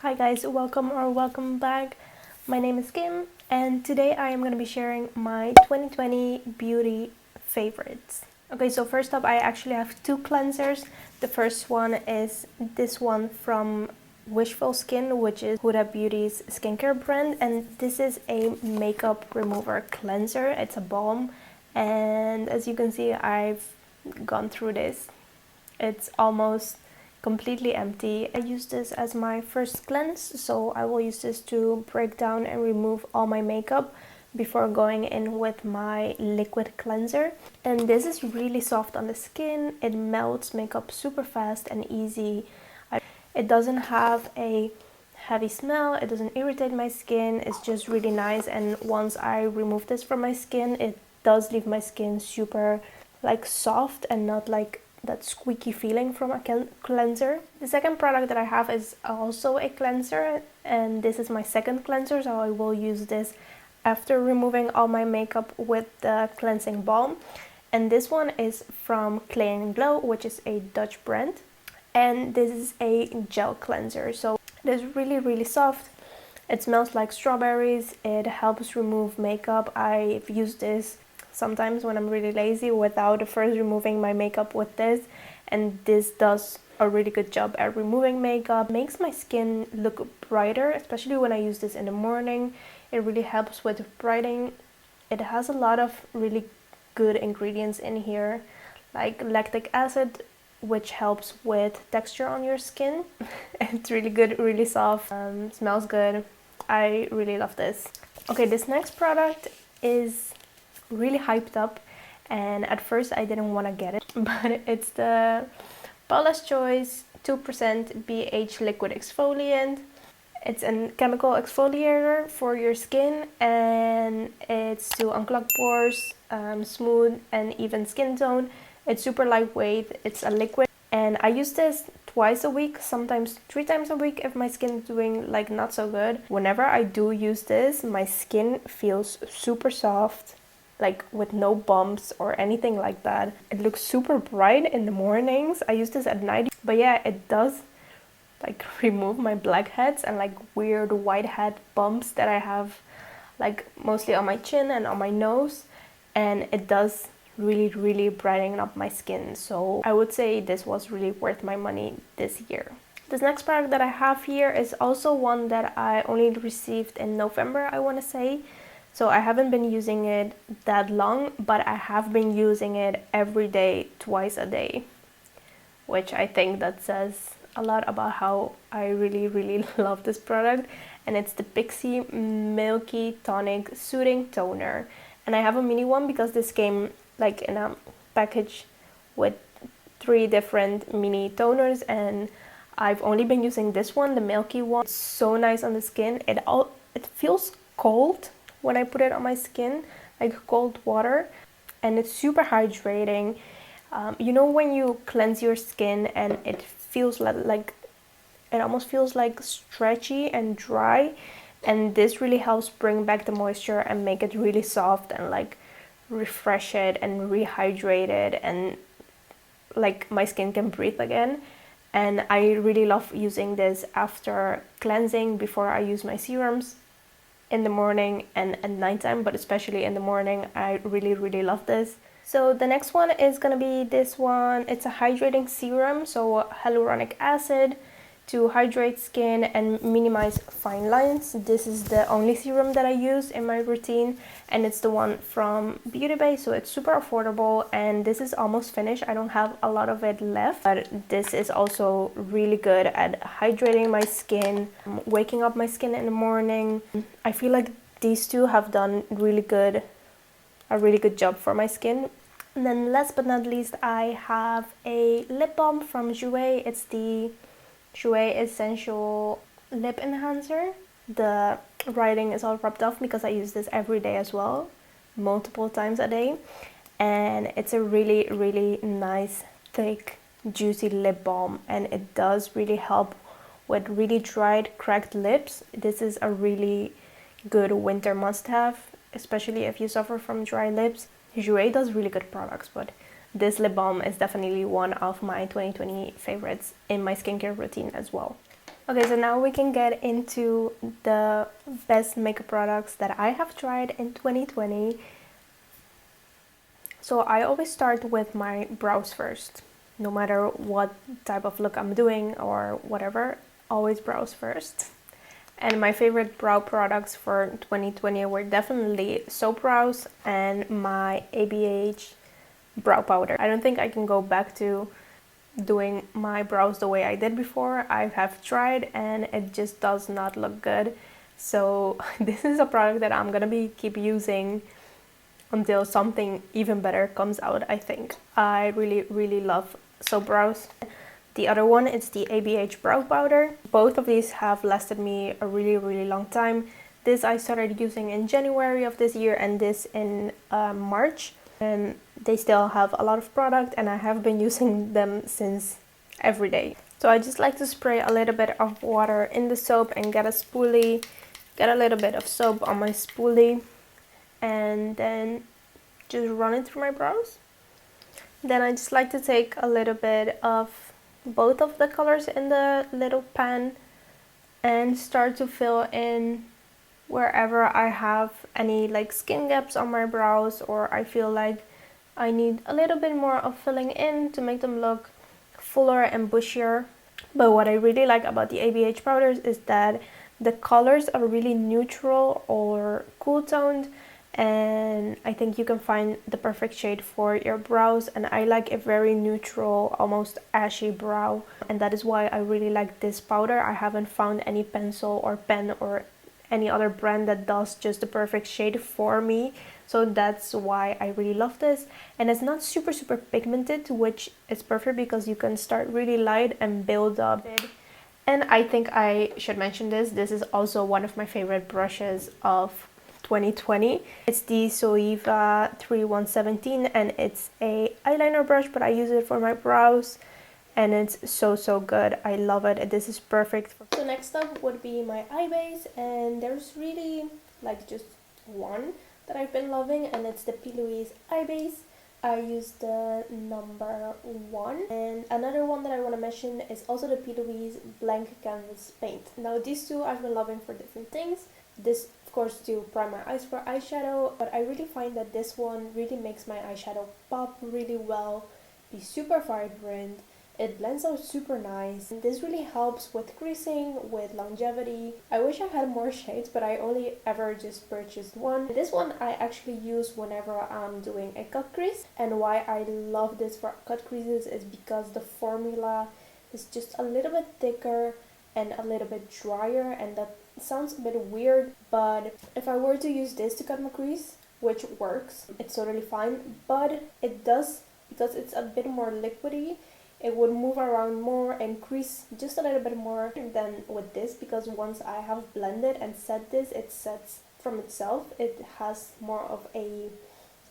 Hi guys, welcome back. My name is Kim and today I am going to be sharing my 2020 beauty favorites. Okay, so first up I actually have two cleansers. The first one is this one from Wishful Skin, which is Huda Beauty's skincare brand, and this is a makeup remover cleanser. It's a balm, and as you can see I've gone through this. It's almost completely empty. I use this as my first cleanse, so I will use this to break down and remove all my makeup before going in with my liquid cleanser. And this is really soft on the skin. It melts makeup super fast and easy. It doesn't have a heavy smell, it doesn't irritate my skin, it's just really nice. And once I remove this from my skin, it does leave my skin super like soft and not like that squeaky feeling from a cleanser. The second product that I have is also a cleanser, and this is my second cleanser, so I will use this after removing all my makeup with the cleansing balm. And this one is from Clay & Glow, which is a Dutch brand, and this is a gel cleanser. So it is really soft. It smells like strawberries. It helps remove makeup. I've used this sometimes when I'm really lazy without first removing my makeup with this, and this does a really good job at removing makeup. It makes my skin look brighter, especially when I use this in the morning. It really helps with brightening. It has a lot of really good ingredients in here, like lactic acid, which helps with texture on your skin. It's really good, really soft, smells good. I really love this. Okay, this next product is really hyped up, and at first I didn't want to get it, but it's the Paula's Choice 2% BH liquid exfoliant. It's a chemical exfoliator for your skin, and it's to unclog pores, smooth and even skin tone. It's super lightweight, it's a liquid, and I use this twice a week, sometimes 3 times a week if my skin is doing like not so good. Whenever I do use this, my skin feels super soft, like with no bumps or anything like that. It looks super bright in the mornings. I use this at night, but yeah, it does like remove my blackheads and like weird whitehead bumps that I have, like mostly on my chin and on my nose, and it does really brighten up my skin. So I would say this was really worth my money this year. This next product that I have here is also one that I only received in November, I want to say. So I haven't been using it that long, but I have been using it every day, twice a day, which I think that says a lot about how I really love this product. And it's the Pixi Milky Tonic Soothing Toner. And I have a mini one because this came like in a package with 3 different mini toners, and I've only been using this one, the Milky one. It's so nice on the skin. It feels cold when I put it on my skin, like cold water, and it's super hydrating. You know when you cleanse your skin and it feels like it almost feels like stretchy and dry, and this really helps bring back the moisture and make it really soft and like refresh it and rehydrate it, and like my skin can breathe again. And I really love using this after cleansing, before I use my serums, in the morning and at nighttime, but especially in the morning. I really love this. So the next one is gonna be this one. It's a hydrating serum, so hyaluronic acid to hydrate skin and minimize fine lines. This is the only serum that I use in my routine, and it's the one from Beauty Bay, so it's super affordable, and this is almost finished. I don't have a lot of it left, but this is also really good at hydrating my skin, waking up my skin in the morning. I feel like these two have done a really good job for my skin. And then last but not least, I have a lip balm from Jouer. It's the Jouer Essential Lip Enhancer. The writing is all rubbed off because I use this every day as well, multiple times a day, and it's a really nice, thick, juicy lip balm, and it does really help with really dried, cracked lips. This is a really good winter must-have, especially if you suffer from dry lips. Jouer does really good products, but this lip balm is definitely one of my 2020 favorites in my skincare routine as well. Okay, so now we can get into the best makeup products that I have tried in 2020. So I always start with my brows first. No matter what type of look I'm doing or whatever, always brows first. And my favorite brow products for 2020 were definitely soap brows and my ABH brow powder. I don't think I can go back to doing my brows the way I did before. I have tried and it just does not look good. So this is a product that I'm gonna keep using until something even better comes out, I think. I really love soap brows. The other one is the ABH brow powder. Both of these have lasted me a really long time. This I started using in January of this year and this in March. And they still have a lot of product and I have been using them since every day. So I just like to spray a little bit of water in the soap and get a spoolie, get a little bit of soap on my spoolie and then just run it through my brows. Then I just like to take a little bit of both of the colors in the little pan and start to fill in wherever I have any like skin gaps on my brows or I feel like I need a little bit more of filling in to make them look fuller and bushier. But what I really like about the ABH powders is that the colors are really neutral or cool toned, and I think you can find the perfect shade for your brows, and I like a very neutral, almost ashy brow, and that is why I really like this powder. I haven't found any pencil or pen or any other brand that does just the perfect shade for me, so that's why I really love this. And it's not super pigmented, which is perfect because you can start really light and build up. And I think I should mention this is also one of my favorite brushes of 2020. It's the Zoeva 3117 and it's a eyeliner brush, but I use it for my brows and it's so good. I love it. This is perfect. So next up would be my eye base, and there's really like just one that I've been loving, and it's the Plouise Eye base. I use the number 1, and another one that I want to mention is also the Plouise Blank Canvas Paint. Now these two I've been loving for different things. This of course to prime my eyes for eyeshadow, but I really find that this one really makes my eyeshadow pop really well, be super vibrant. It blends out super nice. This really helps with creasing, with longevity. I wish I had more shades, but I only ever just purchased one. This one I actually use whenever I'm doing a cut crease. And why I love this for cut creases is because the formula is just a little bit thicker and a little bit drier, and that sounds a bit weird, but if I were to use this to cut my crease, which works, it's totally fine, but it does, because it's a bit more liquidy, it would move around more and crease just a little bit more than with this, because once I have blended and set this, it sets from itself. It has more of a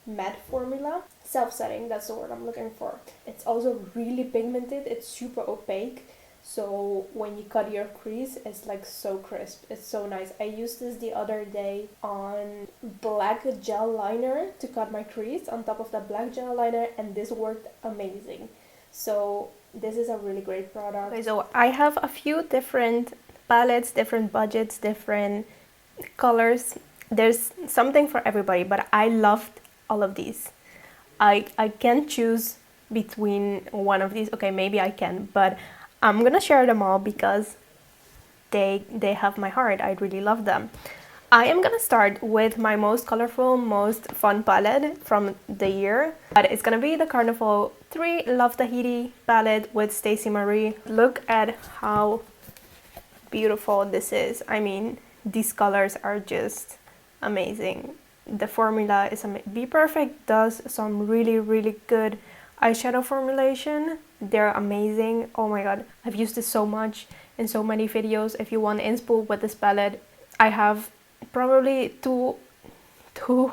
matte formula. Self-setting, that's the word I'm looking for. It's also really pigmented, it's super opaque, so when you cut your crease, it's like so crisp. It's so nice. I used this the other day on black gel liner to cut my crease on top of that black gel liner, and this worked amazing. So this is a really great product. Okay, so I have a few different palettes, different budgets, different colors. There's something for everybody, but I loved all of these. I can't choose between one of these. Okay, maybe I can, but I'm gonna share them all because they have my heart. I really love them. I am gonna start with my most colorful, most fun palette from the year. But it's gonna be the Carnival 3 Love Tahiti palette with Stacey Marie. Look at how beautiful this is. I mean, these colors are just amazing. The formula is amazing. Bperfect does some really good eyeshadow formulation. They're amazing. Oh my god, I've used this so much in so many videos. If you want inspo with this palette, I have probably two or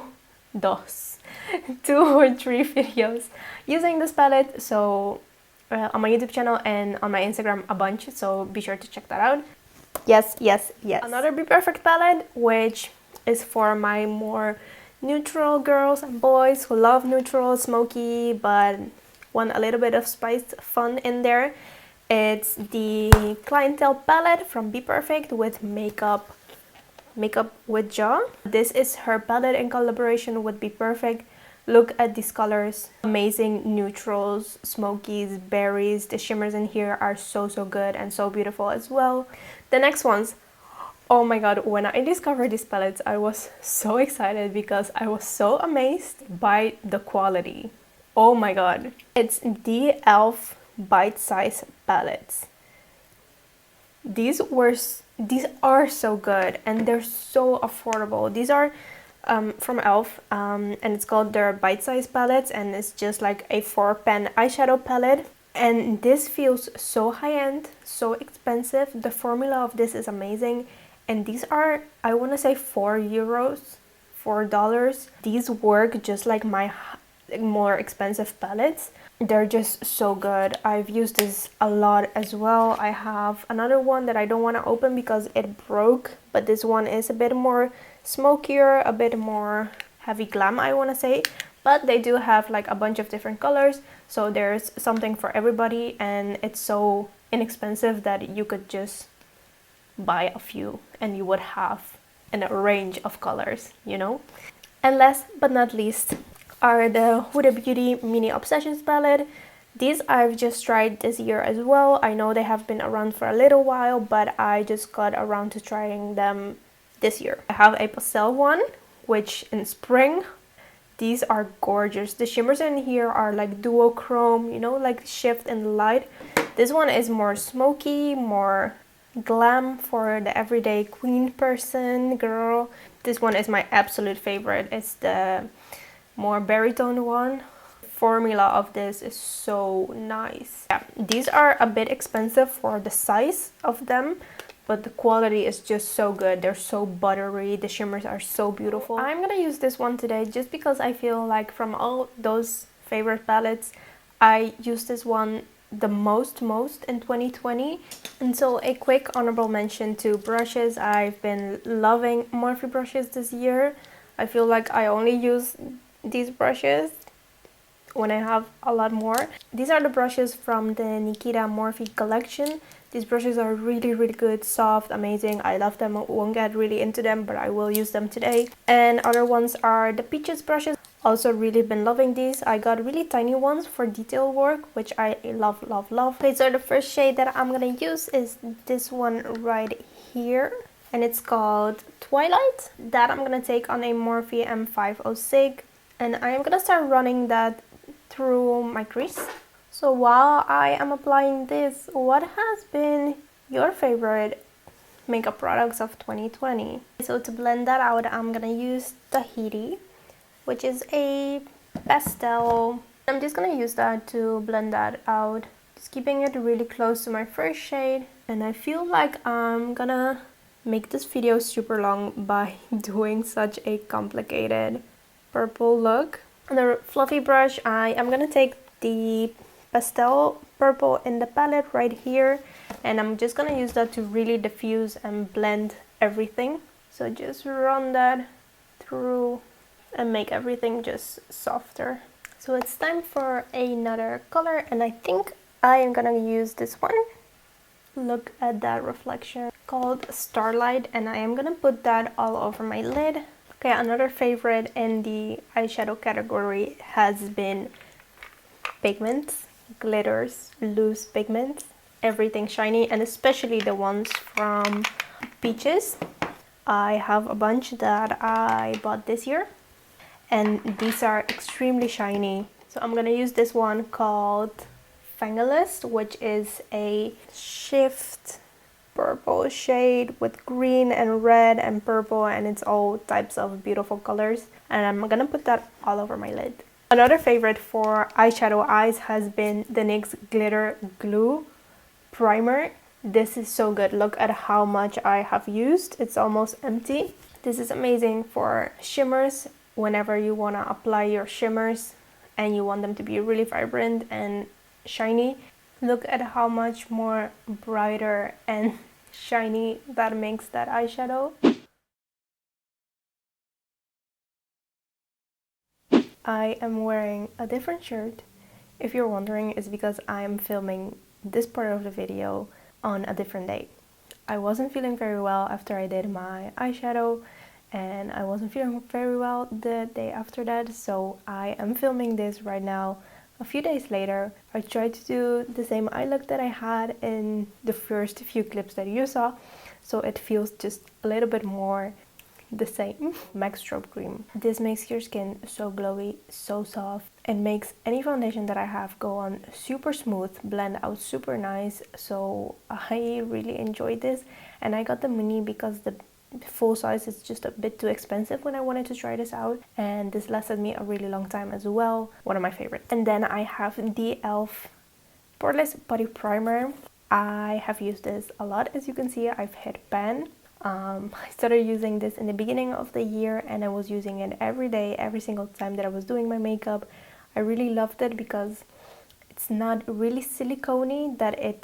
three videos using this palette, so on my YouTube channel and on my Instagram a bunch, so be sure to check that out. Yes. Another Bperfect palette, which is for my more neutral girls and boys who love neutral, smoky, but want a little bit of spice fun in there. It's the Clientele palette from Bperfect with MakeupJah. This is her palette in collaboration with Bperfect. Look at these colors. Amazing neutrals, smokies, berries. The shimmers in here are so good and so beautiful as well. The next ones, oh my god, when I discovered these palettes, I was so excited because I was so amazed by the quality. Oh my god. It's the e.l.f. bite-size palettes. These are so good and they're so affordable. These are from e.l.f. And it's called their bite-size palettes, and it's just like a 4-pan eyeshadow palette. And this feels so high-end, so expensive. The formula of this is amazing. And these are, I want to say, $4. These work just like my more expensive palettes. They're just so good. I've used this a lot as well. I have another one that I don't want to open because it broke, but this one is a bit more smokier, a bit more heavy glam, I want to say. But they do have like a bunch of different colors, so there's something for everybody, and it's so inexpensive that you could just buy a few and you would have a range of colors, you know. And last but not least are the Huda Beauty Mini Obsessions palette. These I've just tried this year as well. I know they have been around for a little while, but I just got around to trying them this year. I have a pastel one, which in spring, these are gorgeous. The shimmers in here are like duochrome, you know, like shift in the light. This one is more smoky, more glam for the everyday queen person, girl. This one is my absolute favorite. It's the more berry tone one. Formula of this is so nice. Yeah, these are a bit expensive for the size of them, but the quality is just so good. They're so buttery. The shimmers are so beautiful. I'm gonna use this one today just because I feel like from all those favorite palettes, I use this one the most in 2020. And so a quick honorable mention to brushes. I've been loving Morphe brushes this year. I feel like I only use these brushes when I have a lot more. These are the brushes from the Nikita Morphe collection. These brushes are really good, soft, amazing. I love them. I won't get really into them, but I will use them today. And other ones are the Peaches brushes. Also really been loving these. I got really tiny ones for detail work, which I love. Okay, so the first shade that I'm gonna use is this one right here, and it's called Twilight. That I'm gonna take on a Morphe M506, and I am gonna start running that through my crease. So while I am applying this, what has been your favorite makeup products of 2020? So to blend that out, I'm gonna use Tahiti, which is a pastel. I'm just gonna use that to blend that out, just keeping it really close to my first shade. And I feel like I'm gonna make this video super long by doing such a complicated purple look. On the fluffy brush, I am gonna take the pastel purple in the palette right here, and I'm just gonna use that to really diffuse and blend everything. So just run that through and make everything just softer. So it's time for another color, and I think I am gonna use this one. Look at that reflection, called Starlight, and I am gonna put that all over my lid. Okay, another favorite in the eyeshadow category has been pigments, glitters, loose pigments, everything shiny, and especially the ones from Peaches. I have a bunch that I bought this year, and these are extremely shiny. So I'm gonna use this one called Finalist, which is a shift purple shade with green and red and purple, and it's all types of beautiful colors, and I'm gonna put that all over my lid. Another favorite for eyeshadow eyes has been the NYX Glitter Glue Primer. This is so good. Look at how much I have used. It's almost empty. This is amazing for shimmers whenever you want to apply your shimmers and you want them to be really vibrant and shiny. Look at how much more brighter and shiny that makes that eyeshadow. I am wearing a different shirt. If you're wondering, it's because I'm filming this part of the video on a different day. I wasn't feeling very well after I did my eyeshadow, and I wasn't feeling very well the day after that, so I am filming this right now a few days later. I tried to do the same eye look that I had in the first few clips that you saw, so it feels just a little bit more the same. MAC Strobe Cream. This makes your skin so glowy, so soft. It makes any foundation that I have go on super smooth, blend out super nice, so I really enjoyed this. And I got the mini because the full size is just a bit too expensive when I wanted to try this out, and this lasted me a really long time as well. One of my favorites. And then I have the e.l.f. Portless Body Primer. I have used this a lot. As you can see, I've hit pan. I started using this in the beginning of the year, and I was using it every day, every single time that I was doing my makeup. I really loved it because it's not really silicone-y that it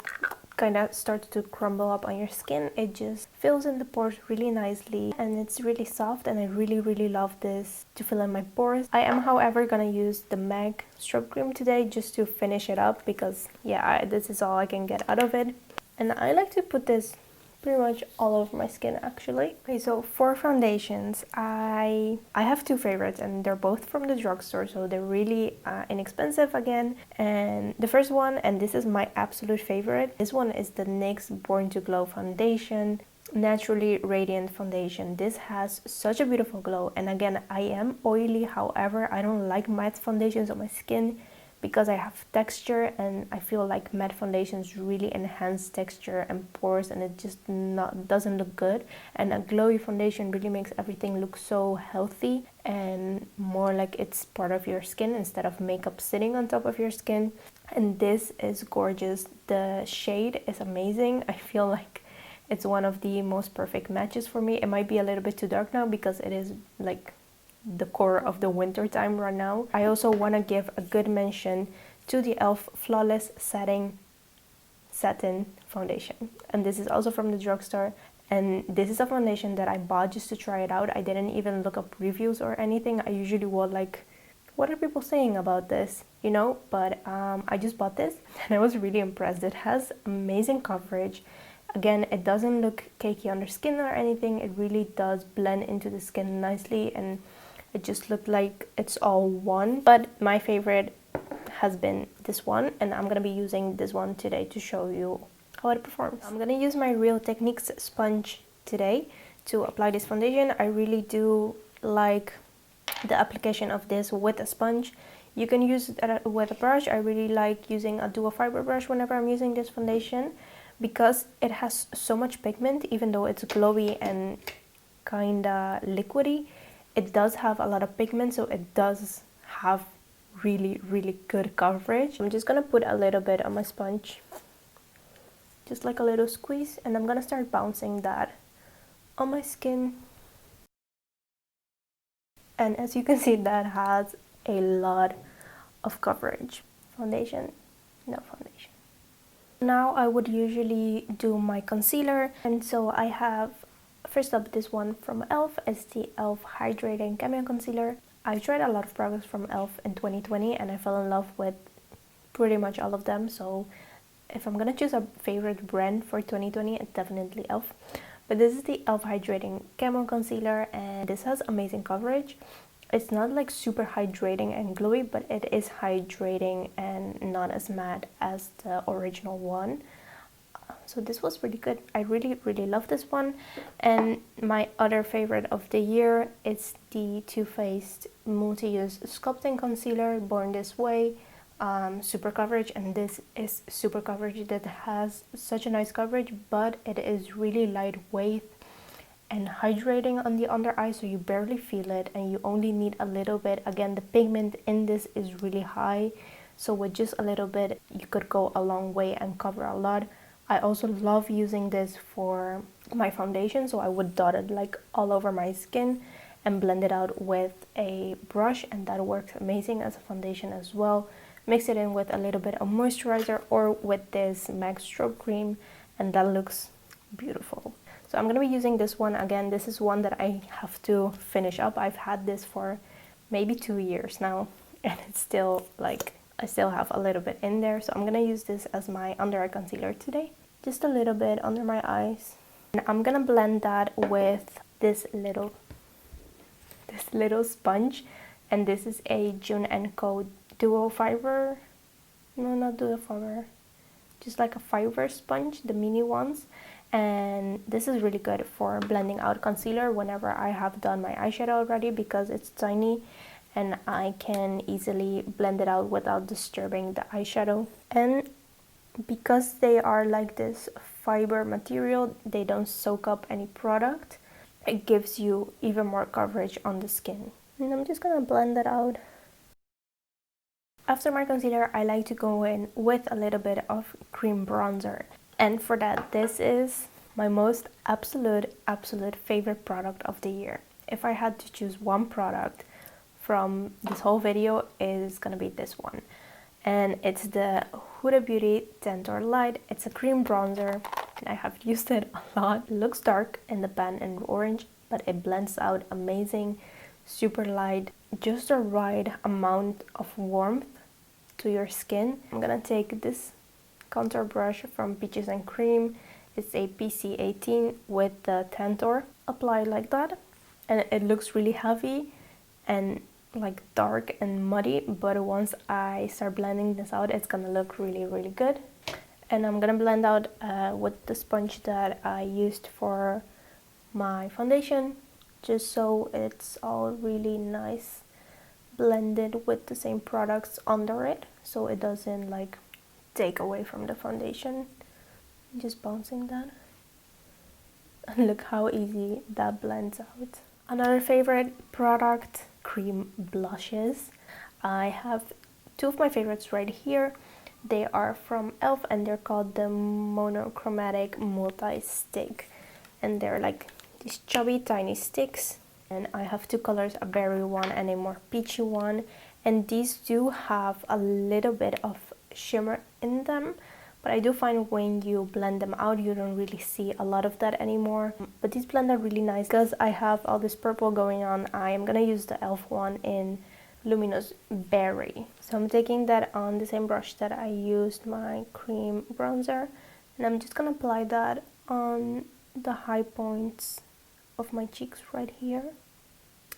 kind of starts to crumble up on your skin. It just fills in the pores really nicely, and it's really soft, and I really love this to fill in my pores. I am, however, gonna use the MAC Strobe Cream today just to finish it up because yeah, this is all I can get out of it. And I like to put this pretty much all over my skin actually. Okay, so for foundations, I have two favorites, and they're both from the drugstore, so they're really inexpensive again. And the first one, and this is my absolute favorite, this one is the NYX Born to Glow foundation, naturally radiant foundation. This has such a beautiful glow, and again, I am oily, however I don't like matte foundations on my skin because I have texture, and I feel like matte foundations really enhance texture and pores, and it just doesn't look good. And a glowy foundation really makes everything look so healthy and more like it's part of your skin instead of makeup sitting on top of your skin. And this is gorgeous. The shade is amazing. I feel like it's one of the most perfect matches for me. It might be a little bit too dark now because it is like the core of the winter time right now. I also want to give a good mention to the e.l.f. Flawless Satin foundation, and this is also from the drugstore, and this is a foundation that I bought just to try it out. I didn't even look up reviews or anything. I usually would like, what are people saying about this, you know, but I just bought this and I was really impressed. It has amazing coverage. Again, it doesn't look cakey on the skin or anything. It really does blend into the skin nicely, and it just looked like it's all one. But my favorite has been this one, and I'm gonna be using this one today to show you how it performs. I'm gonna use my Real Techniques sponge today to apply this foundation. I really do like the application of this with a sponge. You can use it with a brush. I really like using a dual fiber brush whenever I'm using this foundation because it has so much pigment. Even though it's glowy and kinda liquidy, it does have a lot of pigment, so it does have really good coverage. I'm just gonna put a little bit on my sponge, just like a little squeeze, and I'm gonna start bouncing that on my skin. And as you can see, that has a lot of coverage. Foundation, no foundation. Now I would usually do my concealer, and so I have first up this one from e.l.f. It's the e.l.f. Hydrating Cameo Concealer. I've tried a lot of products from e.l.f. in 2020 and I fell in love with pretty much all of them, so if I'm gonna choose a favorite brand for 2020, it's definitely e.l.f. But this is the e.l.f. Hydrating Camo Concealer, and this has amazing coverage. It's not like super hydrating and glowy, but it is hydrating and not as matte as the original one. So this was really good. I really love this one. And my other favorite of the year is the Too Faced Multi-Use Sculpting Concealer, Born This Way. Super coverage, and this is super coverage. That has such a nice coverage, but it is really lightweight and hydrating on the under eye, so you barely feel it and you only need a little bit. Again, the pigment in this is really high, so with just a little bit you could go a long way and cover a lot. I also love using this for my foundation, so I would dot it like all over my skin and blend it out with a brush, and that works amazing as a foundation as well. Mix it in with a little bit of moisturizer or with this MAC Strobe Cream, and that looks beautiful. So I'm going to be using this one again. This is one that I have to finish up. I've had this for maybe 2 years now, and it's still like I still have a little bit in there, so I'm gonna use this as my under eye concealer today. Just a little bit under my eyes. And I'm gonna blend that with this little sponge, and this is a June & Co duo fiber. No, not duo fiber. Just like a fiber sponge, the mini ones. And this is really good for blending out concealer whenever I have done my eyeshadow already, because it's tiny and I can easily blend it out without disturbing the eyeshadow. And because they are like this fiber material, they don't soak up any product. It gives you even more coverage on the skin. And I'm just gonna blend that out. After my concealer, I like to go in with a little bit of cream bronzer. And for that, this is my most absolute favorite product of the year. If I had to choose one product from this whole video, it is gonna be this one. And it's the Huda Beauty Tantor Light. It's a cream bronzer, and I have used it a lot. It looks dark in the pan and orange, but it blends out amazing, super light, just the right amount of warmth to your skin. I'm gonna take this contour brush from Peaches and Cream. It's a PC18 with the Tantor. Apply like that, and it looks really heavy and like dark and muddy, but once I start blending this out, it's gonna look really good. And I'm gonna blend out with the sponge that I used for my foundation, just so it's all really nice blended with the same products under it, so it doesn't like take away from the foundation. Just bouncing that, and look how easy that blends out. Another favorite product, cream blushes. I have two of my favorites right here. They are from e.l.f. and they're called the Monochromatic Multi-Stick, and they're like these chubby tiny sticks. And I have two colors, a berry one and a more peachy one, and these do have a little bit of shimmer in them, but I do find when you blend them out, you don't really see a lot of that anymore. But these blend out really nice. Because I have all this purple going on, I am gonna use the e.l.f. one in Luminous Berry. So I'm taking that on the same brush that I used my cream bronzer, and I'm just gonna apply that on the high points of my cheeks right here.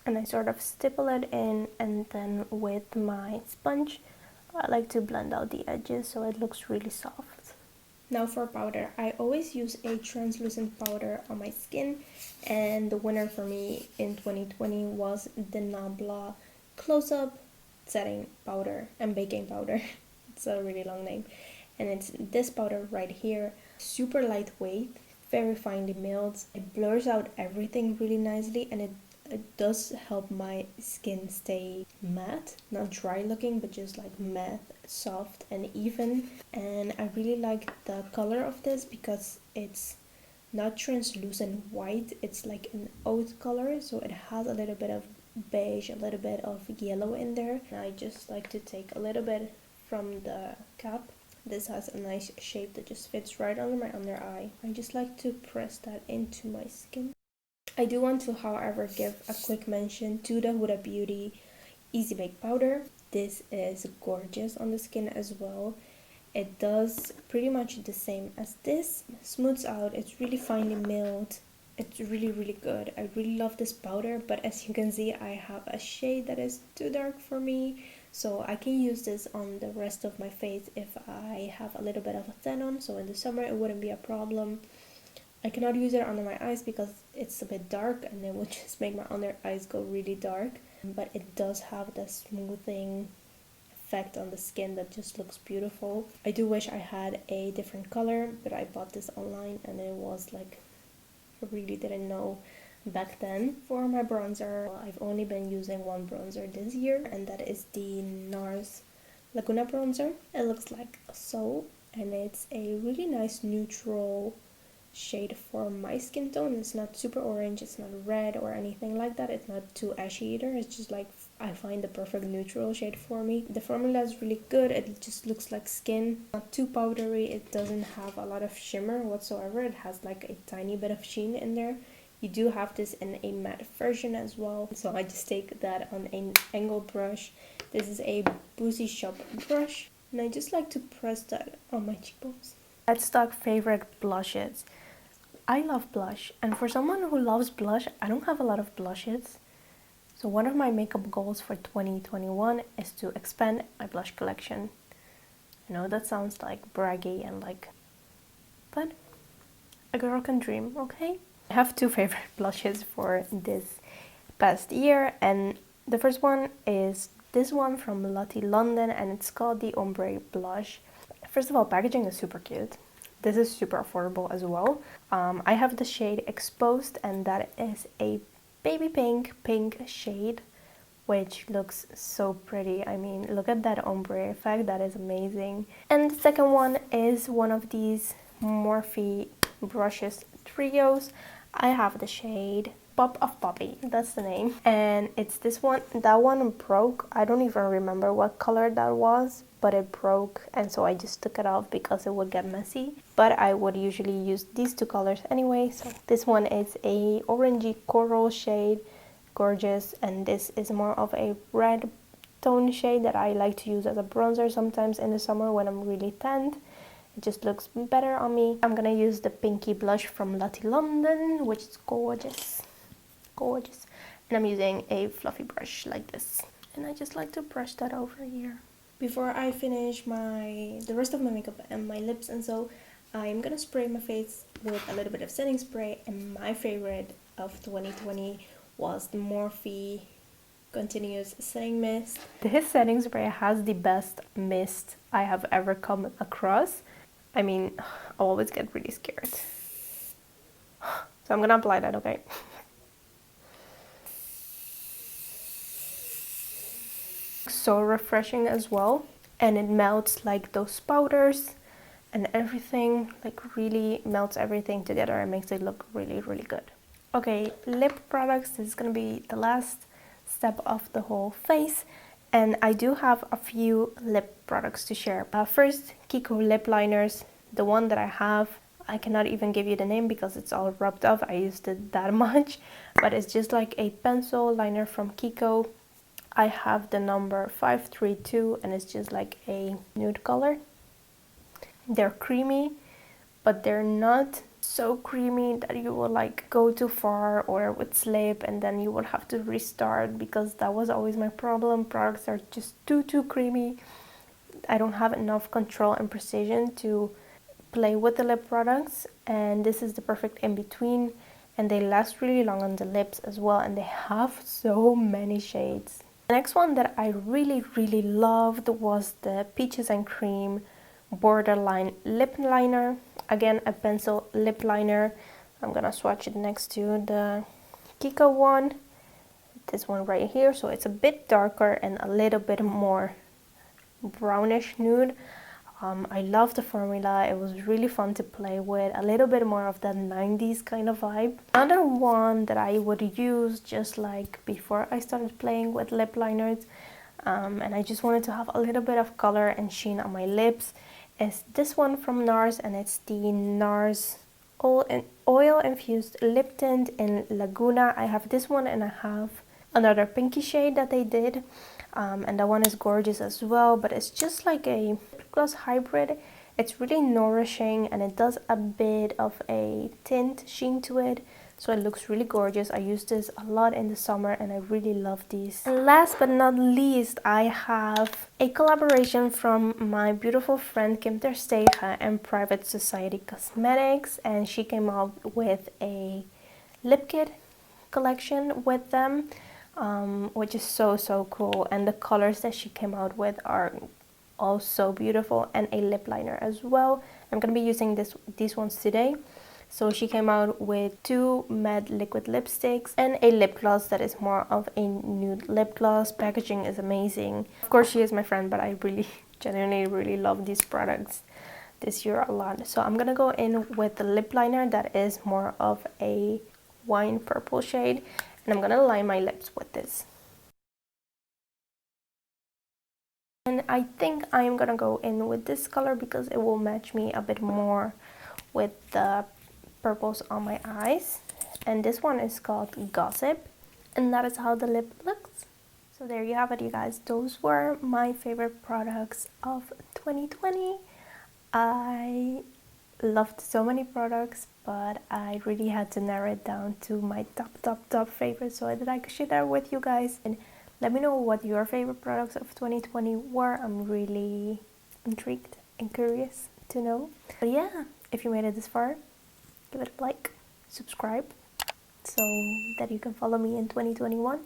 And I sort of stipple it in, and then with my sponge, I like to blend out the edges so it looks really soft. Now for powder, I always use a translucent powder on my skin, and the winner for me in 2020 was the Nabla Close Up Setting Powder and Baking Powder. It's a really long name. And it's this powder right here, super lightweight, very finely milled. It blurs out everything really nicely, and it does help my skin stay matte, not dry looking, but just like matte, soft and even. And I really like the color of this because it's not translucent white, it's like an oat color, so it has a little bit of beige, a little bit of yellow in there. And I just like to take a little bit from the cap. This has a nice shape that just fits right under my under eye. I just like to press that into my skin. I do want to, however, give a quick mention to the Huda Beauty Easy Bake Powder. This is gorgeous on the skin as well. It does pretty much the same as this. Smooths out, it's really finely milled. It's really good. I really love this powder, but as you can see, I have a shade that is too dark for me. So I can use this on the rest of my face if I have a little bit of a tan on. So in the summer, it wouldn't be a problem. I cannot use it under my eyes because it's a bit dark and it would just make my under eyes go really dark. But it does have the smoothing effect on the skin that just looks beautiful. I do wish I had a different color, but I bought this online and it was like, I really didn't know back then. For my bronzer, I've only been using one bronzer this year, and that is the Nars Laguna bronzer. It looks like so, and it's a really nice neutral shade for my skin tone. It's not super orange, it's not red or anything like that. It's not too ashy either. It's just like, I find the perfect neutral shade for me. The formula is really good. It just looks like skin, not too powdery. It doesn't have a lot of shimmer whatsoever. It has like a tiny bit of sheen in there. You do have this in a matte version as well, so I just take that on an angled brush This is a Boozy Shop brush, and I just like to press that on my cheekbones. Let's talk favorite blushes. I love blush, and for someone who loves blush, I don't have a lot of blushes. So one of my makeup goals for 2021 is to expand my blush collection. I know that sounds like braggy and like, but a girl can dream, okay? I have two favorite blushes for this past year, and the first one is this one from Lottie London, and it's called the Ombre Blush. First of all, packaging is super cute. This is super affordable as well. I have the shade Exposed, and that is a baby pink shade, which looks so pretty. I mean, look at that ombre effect, that is amazing. And the second one is one of these Morphe Brushes trios. I have the shade Pop of Poppy, that's the name, and it's this one. That one broke. I don't even remember what color that was, but it broke, and so I just took it off because it would get messy. But I would usually use these two colors anyway. So this one is a orangey coral shade, gorgeous, and this is more of a red tone shade that I like to use as a bronzer sometimes in the summer when I'm really tanned. It just looks better on me. I'm gonna use the pinky blush from Lottie London, which is gorgeous. And I'm using a fluffy brush like this, and I just like to brush that over here before I finish the rest of my makeup and my lips. And so I'm gonna spray my face with a little bit of setting spray, and my favorite of 2020 was the Morphe Continuous Setting Mist. This setting spray has the best mist I have ever come across. I mean, I always get really scared, so I'm gonna apply that, okay? So refreshing as well, and it melts like those powders and everything, like really melts everything together and makes it look really good. Okay, lip products. This is gonna be the last step of the whole face, and I do have a few lip products to share. First, Kiko Lip Liners. The one that I have, I cannot even give you the name because it's all rubbed off. I used it that much, but it's just like a pencil liner from Kiko. I have the number 532, and it's just like a nude color. They're creamy, but they're not so creamy that you will like go too far or it would slip and then you will have to restart, because that was always my problem. Products are just too creamy. I don't have enough control and precision to play with the lip products, and this is the perfect in between, and they last really long on the lips as well, and they have so many shades. The next one that I really loved was the Peaches and Cream Borderline Lip Liner. Again, a pencil lip liner. I'm gonna swatch it next to the Kiko one. This one right here. So it's a bit darker and a little bit more brownish nude. I love the formula. It was really fun to play with. A little bit more of that 90s kind of vibe. Another one that I would use just like before I started playing with lip liners, and I just wanted to have a little bit of color and sheen on my lips, is this one from Nars, and it's the Nars Oil Infused Lip Tint in Laguna. I have this one, and I have another pinky shade that they did, and that one is gorgeous as well, but it's just like a lip gloss hybrid. It's really nourishing, and it does a bit of a tint sheen to it, so it looks really gorgeous. I use this a lot in the summer, and I really love these. And last but not least, I have a collaboration from my beautiful friend Kim Tersteegen and Private Society Cosmetics, and she came out with a lip kit collection with them, which is so cool, and the colors that she came out with are also beautiful, and a lip liner as well. I'm gonna be using these ones today. So she came out with 2 matte liquid lipsticks and a lip gloss that is more of a nude lip gloss. Packaging is amazing. Of course, she is my friend, but I genuinely really love these products this year a lot. So I'm gonna go in with the lip liner that is more of a wine purple shade, and I'm gonna line my lips with this. And I think I'm gonna go in with this color because it will match me a bit more with the purples on my eyes. And this one is called Gossip, and that is how the lip looks. So there you have it, you guys. Those were my favorite products of 2020. I loved so many products, but I really had to narrow it down to my top favorites so that I could share that with you guys. And let me know what your favorite products of 2020 were. I'm really intrigued and curious to know. But yeah, if you made it this far, give it a like, subscribe, so that you can follow me in 2021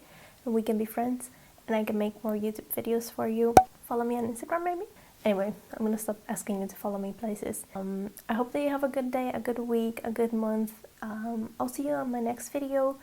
and we can be friends and I can make more YouTube videos for you. Follow me on Instagram maybe. Anyway, I'm gonna stop asking you to follow me places. I hope that you have a good day, a good week, a good month. I'll see you on my next video.